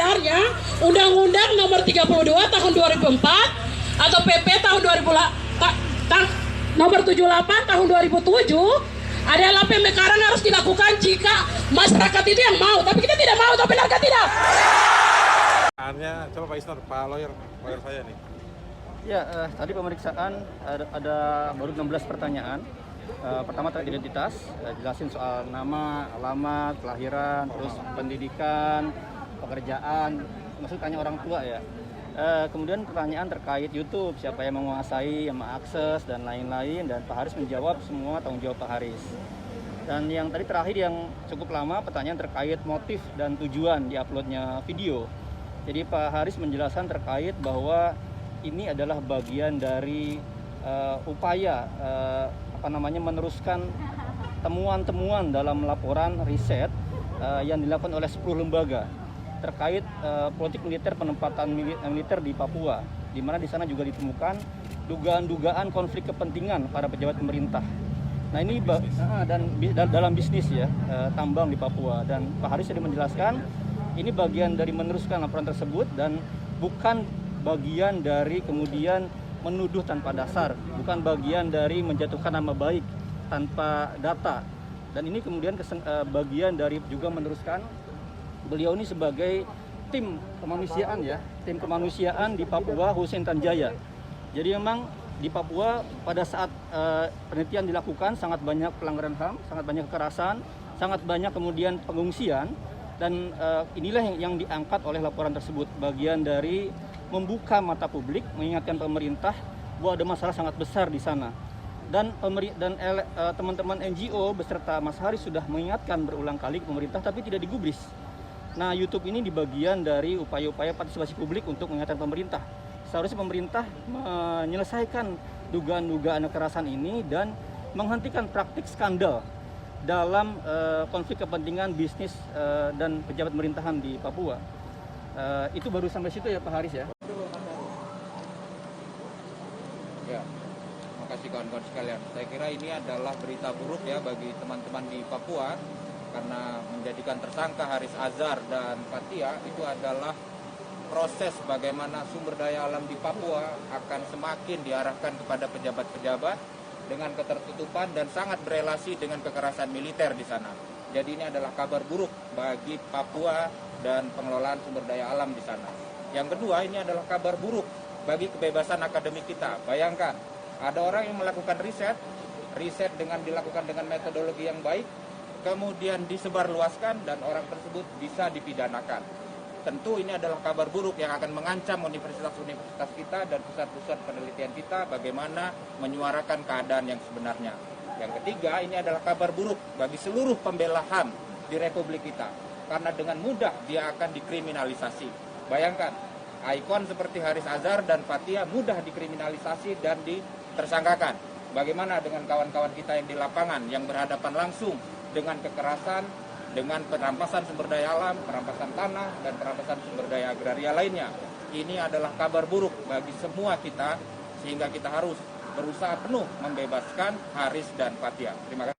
dasarnya Undang-Undang Nomor 32 Tahun 2004 atau PP tahun 2000 Nomor 78 Tahun 2007 adalah pemekaran harus dilakukan jika masyarakat itu yang mau, tapi kita tidak mau, tapi benar tidak? Coba Pak Isnur, Pak lawyer saya nih. Ya, tadi pemeriksaan ada baru 16 pertanyaan. Pertama terkait identitas, jelasin soal nama, alamat, kelahiran, terus pendidikan, pekerjaan, maksud tanya orang tua ya. Kemudian pertanyaan terkait YouTube, siapa yang menguasai, yang mengakses, dan lain-lain. Dan Pak Haris menjawab semua tanggung jawab Pak Haris. Dan yang tadi terakhir yang cukup lama, pertanyaan terkait motif dan tujuan diuploadnya video. Jadi Pak Haris menjelaskan terkait bahwa ini adalah bagian dari upaya meneruskan temuan-temuan dalam laporan riset yang dilakukan oleh 10 lembaga terkait politik militer, penempatan militer di Papua, di mana di sana juga ditemukan dugaan-dugaan konflik kepentingan para pejabat pemerintah. Nah ini dalam bisnis ya, tambang di Papua. Dan Pak Haris tadi menjelaskan ini bagian dari meneruskan laporan tersebut dan bukan bagian dari kemudian menuduh tanpa dasar, bukan bagian dari menjatuhkan nama baik tanpa data. Dan ini kemudian bagian dari juga meneruskan beliau ini sebagai tim kemanusiaan ya, tim kemanusiaan di Papua Hussein Tanjaya. Jadi memang di Papua pada saat penelitian dilakukan sangat banyak pelanggaran HAM, sangat banyak kekerasan, sangat banyak kemudian pengungsian, dan inilah yang diangkat oleh laporan tersebut, bagian dari membuka mata publik, mengingatkan pemerintah bahwa ada masalah sangat besar di sana. Dan teman-teman NGO beserta Mas Haris sudah mengingatkan berulang kali ke pemerintah, tapi tidak digubris. Nah, YouTube ini di bagian dari upaya-upaya partisipasi publik untuk mengingatkan pemerintah. Seharusnya pemerintah menyelesaikan dugaan-dugaan kekerasan ini dan menghentikan praktik skandal dalam konflik kepentingan bisnis dan pejabat pemerintahan di Papua. Itu baru sampai situ ya Pak Haris ya. Ya, makasih kawan-kawan sekalian. Saya kira ini adalah berita buruk ya bagi teman-teman di Papua, karena menjadikan tersangka Haris Azhar dan Fathia itu adalah proses bagaimana sumber daya alam di Papua akan semakin diarahkan kepada pejabat-pejabat dengan ketertutupan dan sangat berelasi dengan kekerasan militer di sana. Jadi ini adalah kabar buruk bagi Papua dan pengelolaan sumber daya alam di sana. Yang kedua, ini adalah kabar buruk bagi kebebasan akademik kita. Bayangkan, ada orang yang melakukan riset dengan dilakukan dengan metodologi yang baik, kemudian disebarluaskan dan orang tersebut bisa dipidanakan. Tentu ini adalah kabar buruk yang akan mengancam universitas-universitas kita dan pusat-pusat penelitian kita bagaimana menyuarakan keadaan yang sebenarnya. Yang ketiga, ini adalah kabar buruk bagi seluruh pembela HAM di Republik kita, karena dengan mudah dia akan dikriminalisasi. Bayangkan, ikon seperti Haris Azhar dan Fathia mudah dikriminalisasi dan ditersangkakan. Bagaimana dengan kawan-kawan kita yang di lapangan yang berhadapan langsung dengan kekerasan, dengan perampasan sumber daya alam, perampasan tanah, dan perampasan sumber daya agraria lainnya. Ini adalah kabar buruk bagi semua kita, sehingga kita harus berusaha penuh membebaskan Haris dan Fathia. Terima kasih.